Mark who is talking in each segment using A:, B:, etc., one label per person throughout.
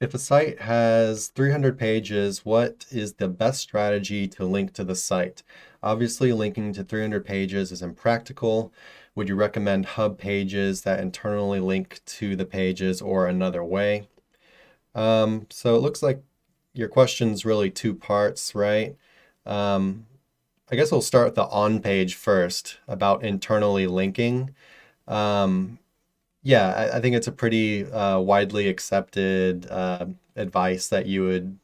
A: If a site has 300 pages, what is the best strategy to link to the site? Obviously, linking to 300 pages is impractical. Would you recommend hub pages that internally link to the pages or another way? So it looks like your question's really two parts, right? Um, I guess we'll start with the on page first about internally linking. Um, yeah, I think it's a pretty widely accepted advice that you would,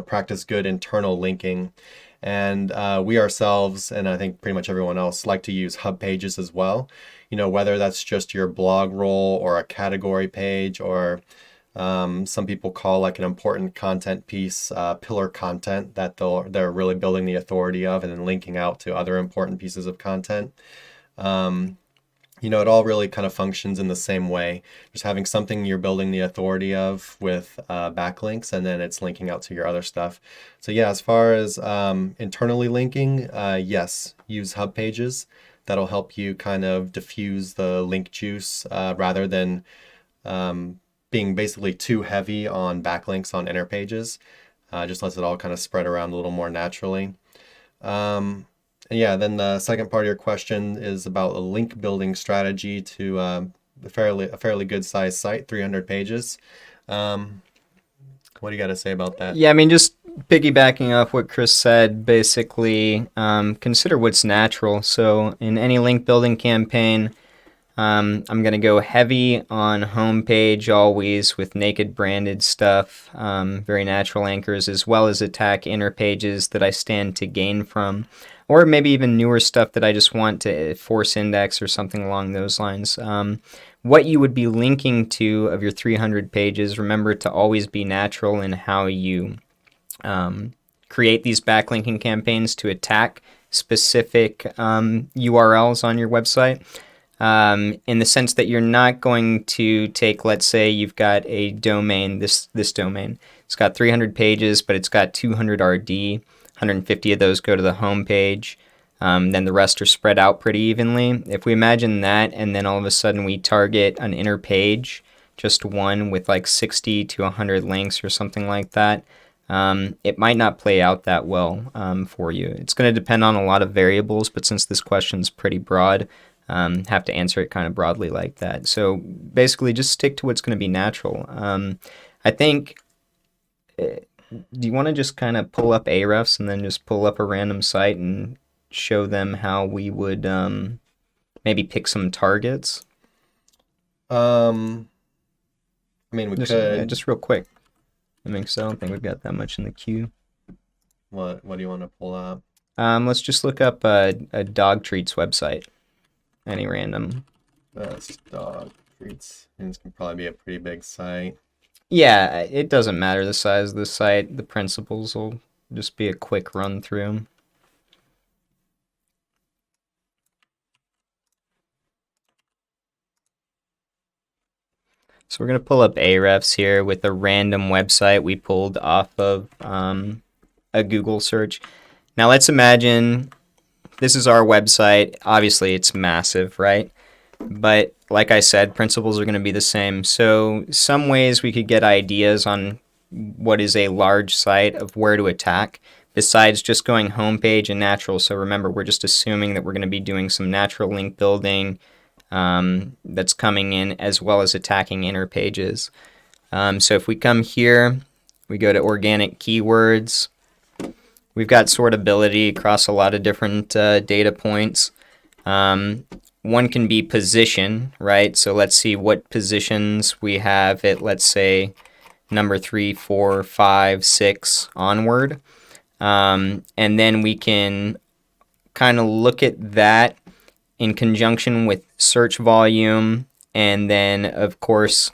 A: practice good internal linking. And we ourselves, and I think pretty much everyone else, like to use hub pages as well. Whether that's just your blog roll or a category page, or some people call like an important content piece pillar content that they're really building the authority of and then linking out to other important pieces of content. Um, it all really kind of functions in the same way. Just having something you're building the authority of with backlinks, and then it's linking out to your other stuff. So yeah, as far as internally linking, yes, use hub pages. That'll help you kind of diffuse the link juice rather than being basically too heavy on backlinks on inner pages. Just lets it all kind of spread around a little more naturally. And yeah, then the second part of your question is about a link building strategy to a fairly good sized site, 300 pages. Um, what do you got to say about that?
B: Yeah, I mean, just piggybacking off what Chris said, basically, consider what's natural. So, in any link building campaign, I'm going to go heavy on homepage always with naked branded stuff, very natural anchors, as well as attack inner pages that I stand to gain from, or maybe even newer stuff that I just want to force index or something along those lines. What you would be linking to of your 300 pages, remember to always be natural in how you create these backlinking campaigns to attack specific URLs on your website. In the sense that you're not going to take, let's say you've got a domain, this domain. It's got 300 pages, but it's got 200 RD. 150 of those go to the home page. Then the rest are spread out pretty evenly. If we imagine that, and then all of a sudden we target an inner page, just one with like 60 to 100 links or something like that, it might not play out that well for you. It's going to depend on a lot of variables, but since this question's pretty broad, have to answer it kind of broadly like that. So basically, just stick to what's going to be natural. I think, do you want to just kind of pull up Ahrefs and then just pull up a random site and show them how we would maybe pick some targets?
A: Um, I mean, we
B: Just, yeah,
A: could.
B: just real quick. I mean, 'cause I don't think we've got that much in the queue.
A: What do you want to pull up?
B: Let's just look up a dog treats website. Any random.
A: Best dog treats. And this can probably be a pretty big site.
B: Yeah, it doesn't matter the size of the site. The principles will just be a quick run through. So we're going to pull up Ahrefs here with a random website we pulled off of a Google search. Now let's imagine this is our website. Obviously, it's massive, right? But like I said, principles are going to be the same. So some ways we could get ideas on what is a large site of where to attack besides just going homepage and natural. So remember, we're just assuming that we're going to be doing some natural link building that's coming in as well as attacking inner pages. So if we come here, we go to organic keywords. We've got sortability across a lot of different data points. One can be position, right? So let's see what positions we have at, let's say, number 3, 4, 5, 6 onward. And then we can kind of look at that in conjunction with search volume. And then, of course,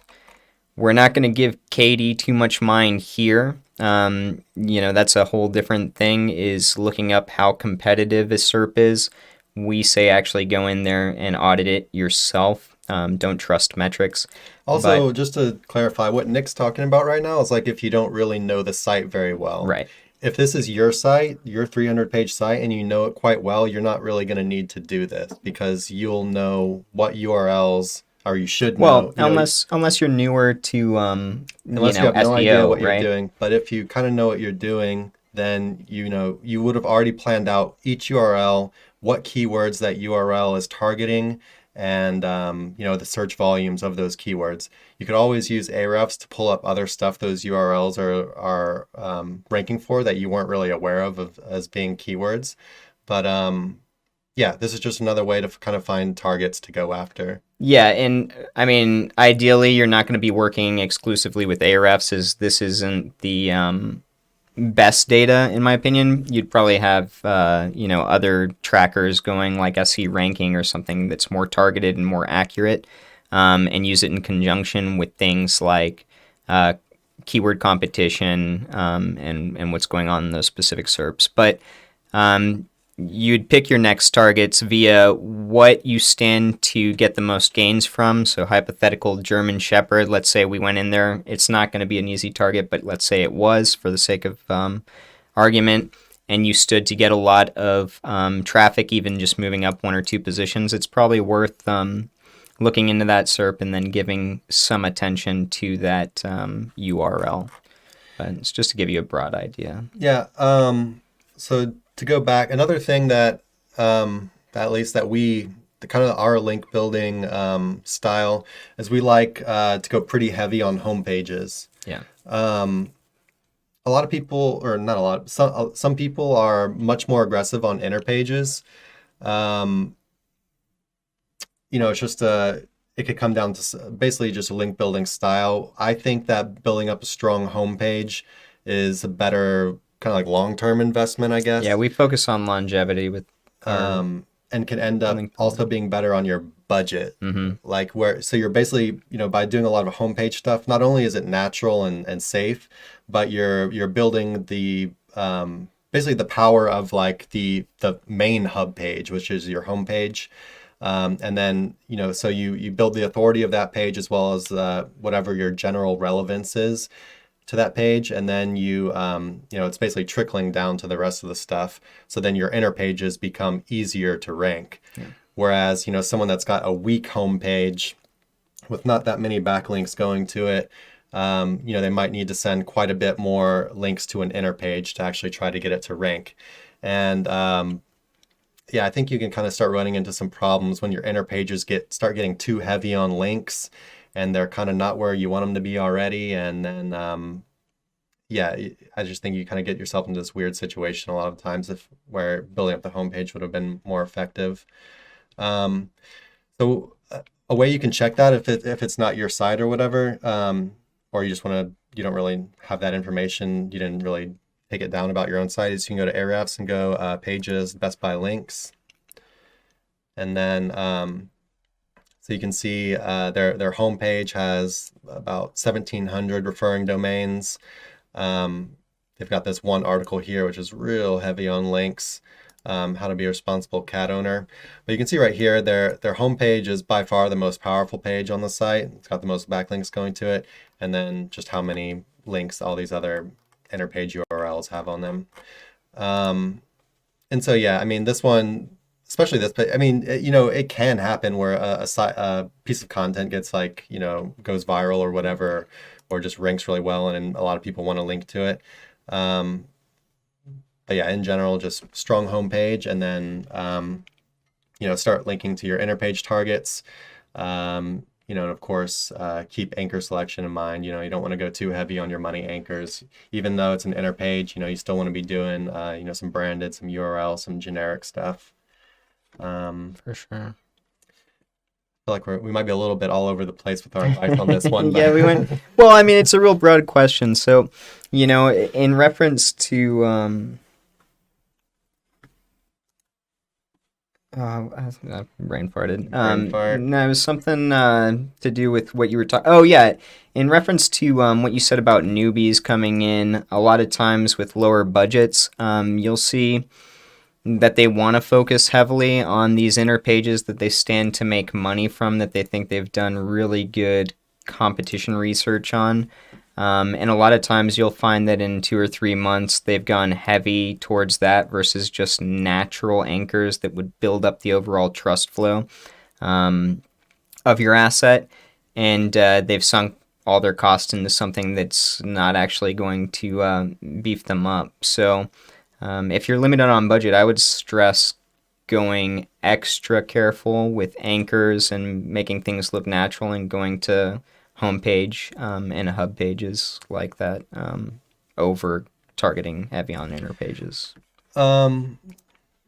B: we're not going to give Katie too much mind here. That's a whole different thing, is looking up how competitive a SERP is. We say actually go in there and audit it yourself. Don't trust metrics.
A: Also, just to clarify, what Nick's talking about right now is like if you don't really know the site very well.
B: Right.
A: If this is your site, your 300-page site, and you know it quite well, you're not really going to need to do this because you'll know what URLs or you should
B: Well,
A: know. You know,
B: unless you're newer to
A: unless you have no idea
B: SEO,
A: what you're
B: right?
A: doing. But if you kind of know what you're doing, then you know you would have already planned out each URL, what keywords that URL is targeting, and you know the search volumes of those keywords. You could always use Ahrefs to pull up other stuff those URLs are ranking for that you weren't really aware of as being keywords. But yeah, this is just another way to kind of find targets to go after.
B: Yeah, and I mean, ideally, you're not going to be working exclusively with Ahrefs, as this isn't the best data, in my opinion. You'd probably have, other trackers going like SE ranking or something that's more targeted and more accurate, and use it in conjunction with things like keyword competition and what's going on in those specific SERPs. But you'd pick your next targets via what you stand to get the most gains from. So hypothetical German Shepherd, let's say we went in there. It's not going to be an easy target, but let's say it was for the sake of argument, and you stood to get a lot of traffic, even just moving up 1 or 2 positions. It's probably worth looking into that SERP and then giving some attention to that URL. But it's just to give you a broad idea.
A: Yeah. So to go back, another thing that at least that the kind of our link building style is we like to go pretty heavy on home pages.
B: Yeah.
A: A lot of people, or not a lot, some people are much more aggressive on inner pages. It's just it could come down to basically just a link building style. I think that building up a strong homepage is a better kind of like long-term investment, I guess.
B: Yeah, we focus on longevity with
A: and can end up
B: link
A: also being better on your budget.
B: Mm-hmm.
A: So you're basically, by doing a lot of homepage stuff, not only is it natural and safe, but you're building the basically the power of like the main hub page, which is your homepage. And then, so you build the authority of that page as well as whatever your general relevance is to that page. And then it's basically trickling down to the rest of the stuff. So then your inner pages become easier to rank. Yeah. Whereas, someone that's got a weak homepage with not that many backlinks going to it, they might need to send quite a bit more links to an inner page to actually try to get it to rank. And, I think you can kind of start running into some problems when your inner pages start getting too heavy on links and they're kind of not where you want them to be already. And then, I just think you kind of get yourself into this weird situation a lot of times where building up the homepage would have been more effective. So a way you can check that if it's not your site or whatever, or you don't really have that information, you didn't really take it down about your own site, is you can go to Ahrefs and go pages, best by links. And then, so you can see their homepage has about 1,700 referring domains. They've got this one article here, which is real heavy on links, how to be a responsible cat owner. But you can see right here, their homepage is by far the most powerful page on the site. It's got the most backlinks going to it. And then just how many links all these other inner page URLs have on them. And so, this one, especially this, but it can happen where a piece of content gets goes viral or whatever, or just ranks really well and a lot of people want to link to it. But in general, just strong homepage, and then, start linking to your inner page targets. And of course, keep anchor selection in mind. You don't want to go too heavy on your money anchors, even though it's an inner page. You still want to be doing, some branded, some URL, some generic stuff.
B: For sure.
A: I feel like we might be a little bit all over the place with our advice on this one.
B: Yeah, we went. Well, I mean, it's a real broad question. So, in reference to I brain farted.
A: Brain fart.
B: No, it was something to do with what you were talking. Oh yeah, in reference to what you said about newbies coming in. A lot of times with lower budgets, you'll see that they want to focus heavily on these inner pages that they stand to make money from, that they think they've done really good competition research on. And a lot of times you'll find that in 2 or 3 months, they've gone heavy towards that versus just natural anchors that would build up the overall trust flow. A of your asset, and they've sunk all their costs into something that's not actually going to beef them up. So if you're limited on budget, I would stress going extra careful with anchors and making things look natural, and going to homepage and hub pages like that over targeting heavy on inner pages.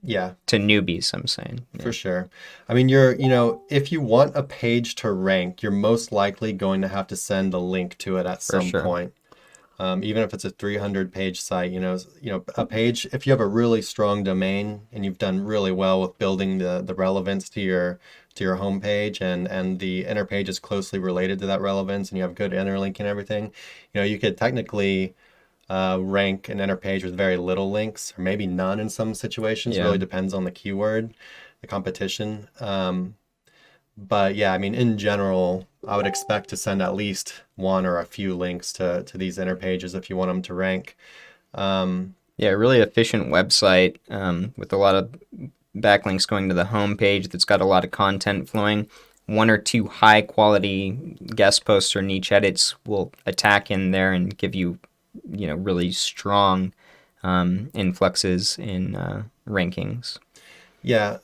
A: Yeah.
B: To newbies, I'm saying. Yeah.
A: For sure. I mean, if you want a page to rank, you're most likely going to have to send a link to it at some point. Even if it's a 300-page site, a page, if you have a really strong domain and you've done really well with building the relevance to your homepage, and the inner page is closely related to that relevance, and you have good interlink and everything, you could technically rank an inner page with very little links, or maybe none in some situations. It really depends on the keyword, the competition. But yeah, I mean, in general, I would expect to send at least one or a few links to these inner pages if you want them to rank.
B: Yeah, a really efficient website with a lot of backlinks going to the home page that's got a lot of content flowing. One or two high quality guest posts or niche edits will attack in there and give you really strong influxes in rankings.
A: Yeah.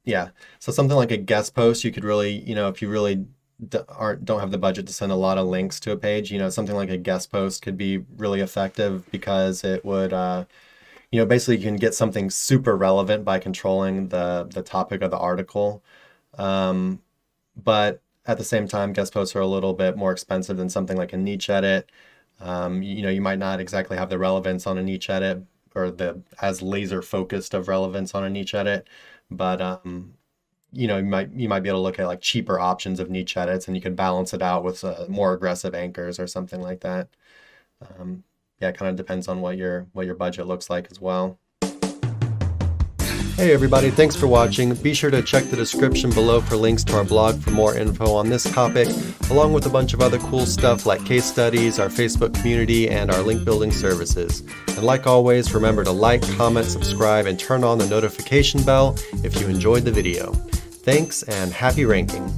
A: Yeah. So something like a guest post, you could really, if you really don't have the budget to send a lot of links to a page, something like a guest post could be really effective, because it would, basically you can get something super relevant by controlling the topic of the article. But at the same time, guest posts are a little bit more expensive than something like a niche edit. You might not exactly have the relevance on a niche edit, or the as laser focused of relevance on a niche edit, but you might be able to look at like cheaper options of niche edits, and you can balance it out with more aggressive anchors or something like that. Yeah, it kind of depends on what your budget looks like as well. Hey everybody, thanks for watching. Be sure to check the description below for links to our blog for more info on this topic, along with a bunch of other cool stuff like case studies, our Facebook community, and our link building services. And like always, remember to like, comment, subscribe, and turn on the notification bell if you enjoyed the video. Thanks, and happy ranking.